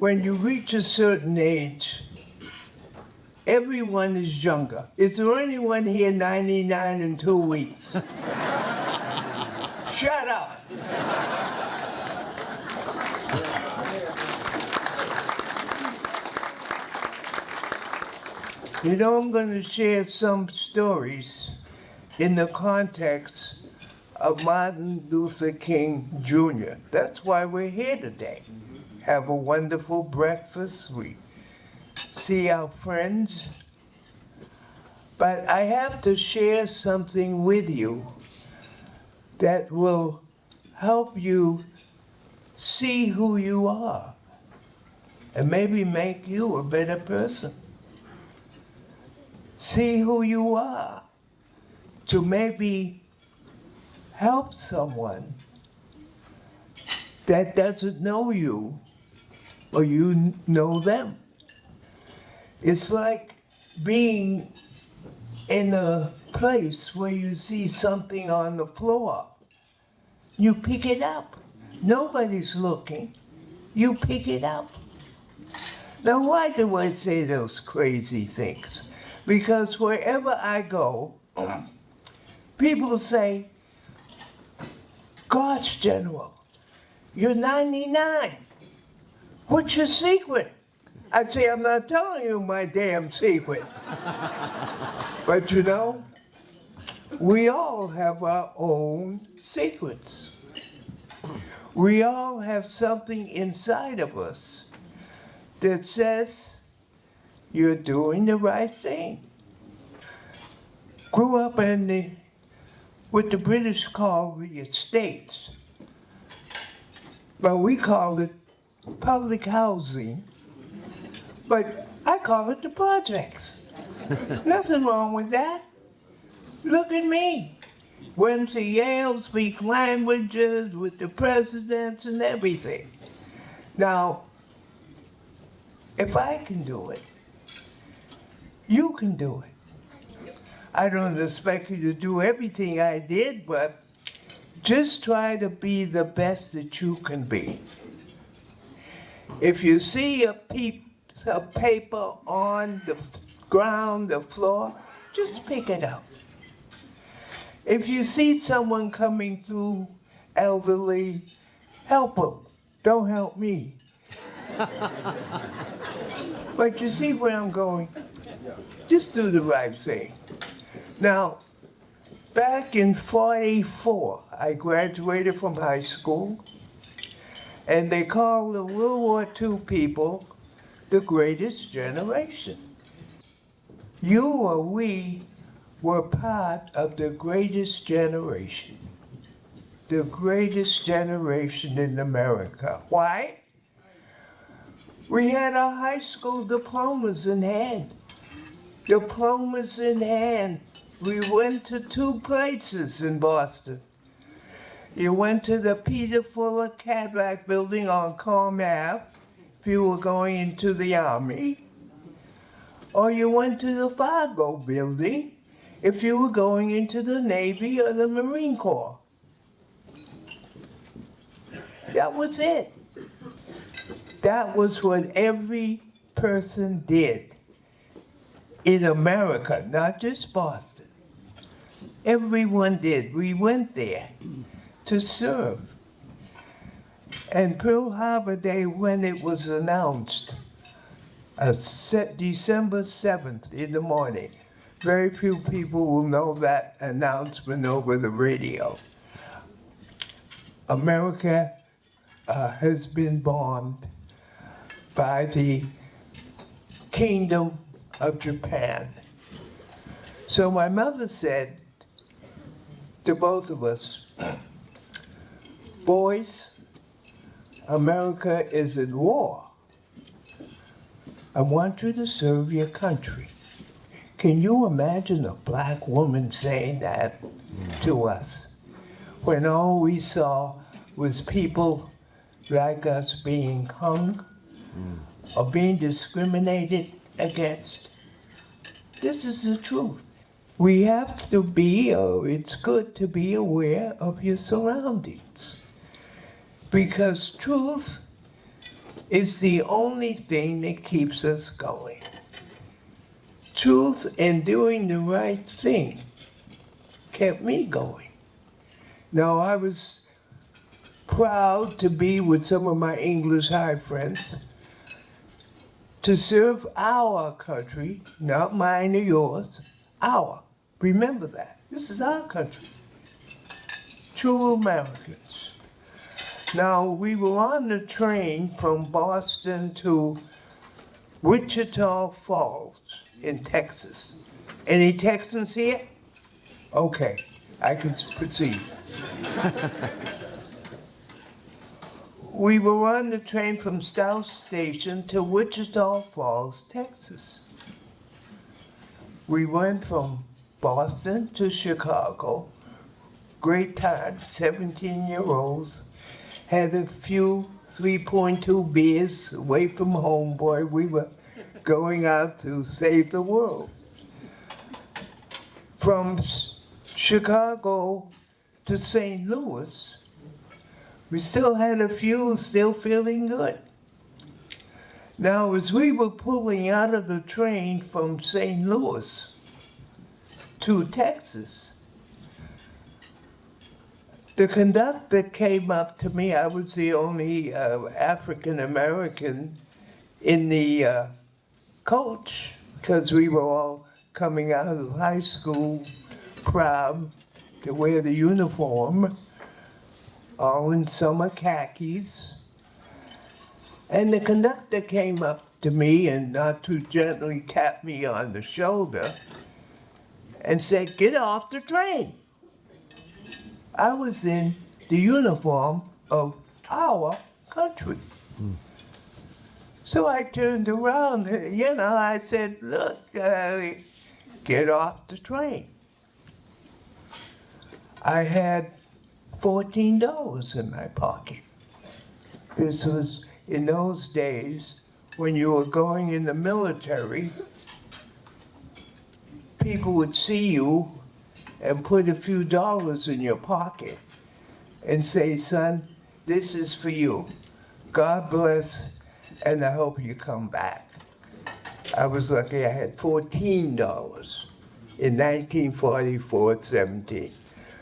when you reach a certain age, everyone is younger. Is there anyone here 99 in 2 weeks? Shut up. You know, I'm going to share some stories in the context of Martin Luther King Jr. That's why we're here today. Have a wonderful breakfast. We see our friends. But I have to share something with you that will help you see who you are and maybe make you a better person. See who you are to maybe help someone that doesn't know you or you know them. It's like being in a place where you see something on the floor. You pick it up. Nobody's looking. You pick it up. Now, why do I say those crazy things? Because wherever I go, people say, "Gosh, General, you're 99. What's your secret?" I'd say, "I'm not telling you my damn secret." But you know, we all have our own secrets. We all have something inside of us that says you're doing the right thing. Grew up in what the British call the estates, but we call it public housing, but I call it the projects. Nothing wrong with that. Look at me. Went to Yale, speak languages with the presidents and everything. Now, if I can do it, you can do it. I don't expect you to do everything I did, but just try to be the best that you can be. If you see a piece of paper on the ground, the floor, just pick it up. If you see someone coming through elderly, help them. Don't help me. But you see where I'm going? Just do the right thing. Now, back in '44, I graduated from high school, and they called the World War II people the greatest generation. You or we were part of the greatest generation. The greatest generation in America. Why? We had our high school diplomas in hand. Diplomas in hand. We went to 2 places in Boston. You went to the Peter Fuller Cadillac building on Calm Ave if you were going into the Army, or you went to the Fargo building if you were going into the Navy or the Marine Corps. That was it. That was what every person did in America, not just Boston. Everyone did. We went there to serve. And Pearl Harbor Day, when it was announced, December 7th in the morning, very few people will know that announcement over the radio. America has been bombed by the Kingdom of Japan. So my mother said to both of us, "Boys, America is at war. I want you to serve your country." Can you imagine a black woman saying that to us when all we saw was people like us being hung or being discriminated against? This is the truth. We have to be, it's good to be aware of your surroundings, because truth It's the only thing that keeps us going. Truth and doing the right thing kept me going. Now, I was proud to be with some of my English high friends to serve our country, not mine or yours, our. Remember that. This is our country. True Americans. Now, we were on the train from Boston to Wichita Falls in Texas. Any Texans here? Okay, I can proceed. We were on the train from South Station to Wichita Falls, Texas. We went from Boston to Chicago. Great time, 17-year-olds. Had a few 3.2 beers away from home, boy. We were going out to save the world. From Chicago to St. Louis, we still had a few, still feeling good. Now, as we were pulling out of the train from St. Louis to Texas, the conductor came up to me. I was the only African American in the coach, because we were all coming out of high school, proud to wear the uniform, all in summer khakis. And the conductor came up to me and not too gently tapped me on the shoulder and said, "Get off the train." I was in the uniform of our country. So I turned around, I said, "Look, get off the train." I had $14 in my pocket. This was in those days when you were going in the military. People would see you and put a few dollars in your pocket and say, "Son, this is for you. God bless, and I hope you come back." I was lucky I had $14 in 1944 at 17.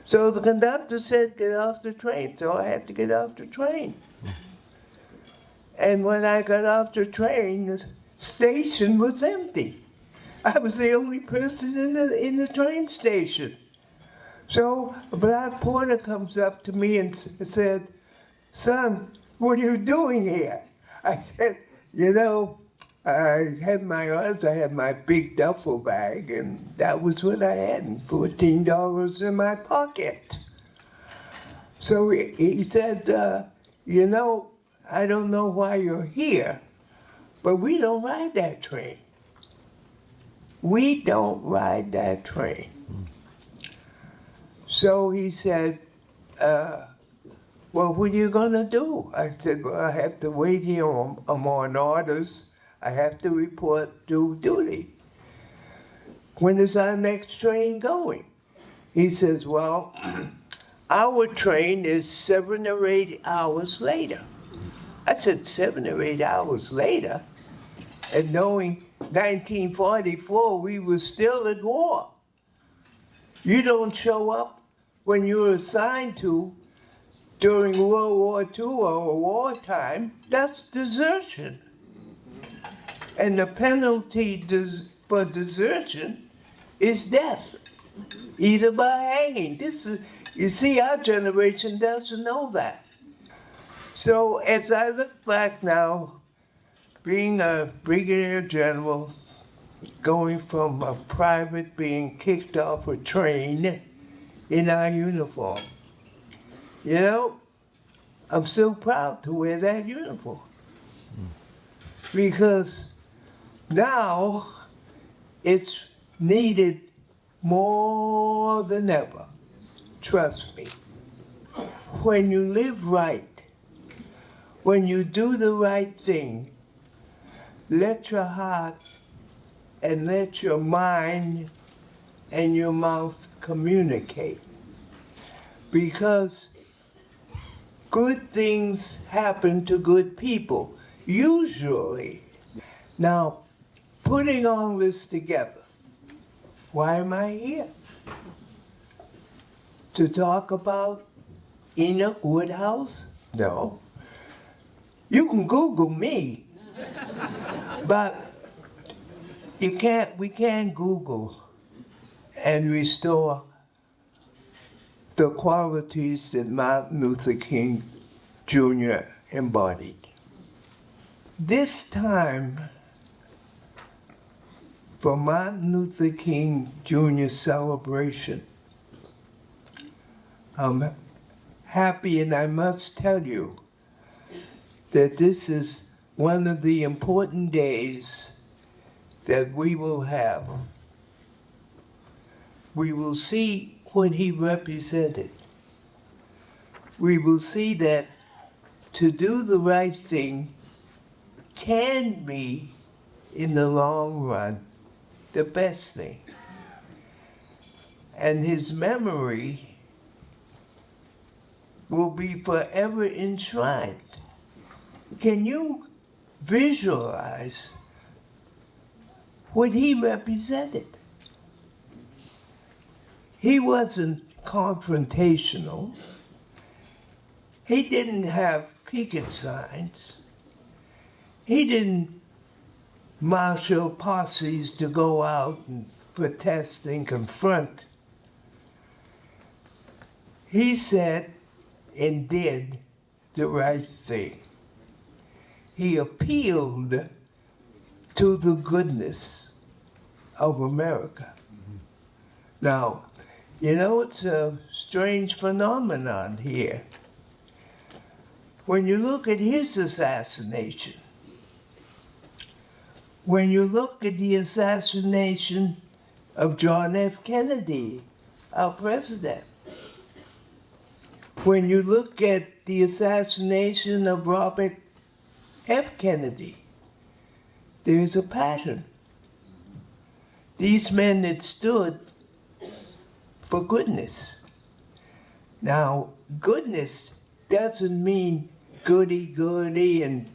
So the conductor said, "Get off the train," so I had to get off the train. And when I got off the train, the station was empty. I was the only person in the train station. So a black porter comes up to me and said, "Son, what are you doing here?" I said, I had my odds, I had my big duffel bag, and that was what I had, and $14 in my pocket. So he said, "I don't know why you're here, but we don't ride that train. We don't ride that train." So he said, "Well, what are you gonna do?" I said, "Well, I have to wait here. I'm on orders. I have to report to duty. When is our next train going?" He says, "Well, our train is 7 or 8 hours later." I said, 7 or 8 hours later? And knowing 1944, we were still at war. You don't show up when you're assigned to during World War II or wartime. That's desertion. And the penalty for desertion is death, either by hanging. You see, our generation doesn't know that. So as I look back now, being a brigadier general, going from a private being kicked off a train in our uniform, I'm so proud to wear that uniform. Because now it's needed more than ever. Trust me. When you live right, when you do the right thing, let your heart and let your mind and your mouth communicate. Because good things happen to good people. usually. Now, putting all this together, why am I here? To talk about Enoch Woodhouse? No. You can Google me, but we can't Google and restore the qualities that Martin Luther King Jr. embodied. This time, for Martin Luther King Jr. celebration, I'm happy, and I must tell you that this is one of the important days that we will have. We will see what he represented. We will see that to do the right thing can be, in the long run, the best thing. And his memory will be forever enshrined. Can you visualize what he represented? He wasn't confrontational. He didn't have picket signs. He didn't marshal posses to go out and protest and confront. He said and did the right thing. He appealed to the goodness of America. Now, you know, it's a strange phenomenon here. When you look at his assassination, when you look at the assassination of John F. Kennedy, our president, when you look at the assassination of Robert F. Kennedy, there's a pattern. These men that stood for goodness. Now, goodness doesn't mean goody-goody and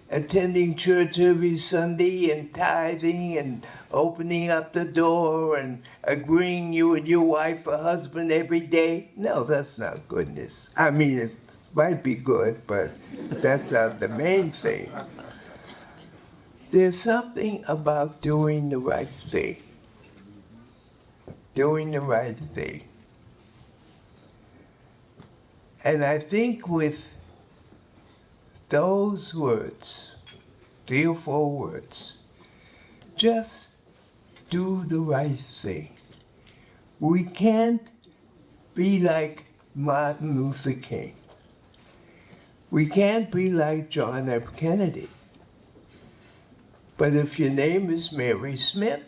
attending church every Sunday and tithing and opening up the door and agreeing you and your wife or husband every day. No, that's not goodness. I mean, it might be good, but that's not the main thing. There's something about doing the right thing. Doing the right thing. And I think with those words, 3 or 4 words, just do the right thing. We can't be like Martin Luther King. We can't be like John F. Kennedy. But if your name is Mary Smith,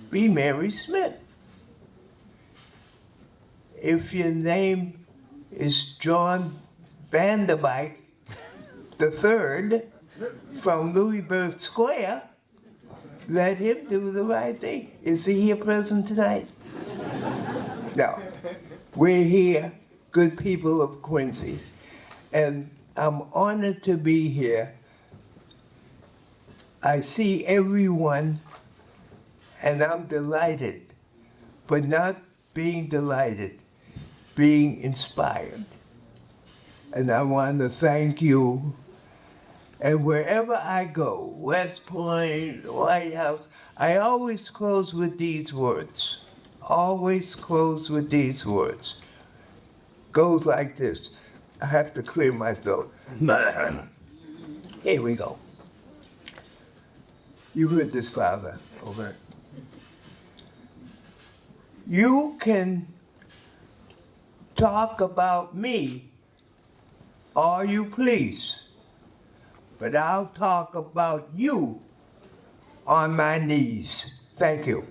be Mary Smith. If your name is John Vanderbilt III from Louisburg Square, let him do the right thing. Is he here present tonight? No. We're here, good people of Quincy, and I'm honored to be here. I see everyone, and I'm delighted, but not being delighted, being inspired. And I want to thank you. And wherever I go, West Point, White House, I always close with these words. Always close with these words. Goes like this. I have to clear my throat. Here we go. You heard this, Father. Over. You can talk about me all you please, but I'll talk about you on my knees. Thank you.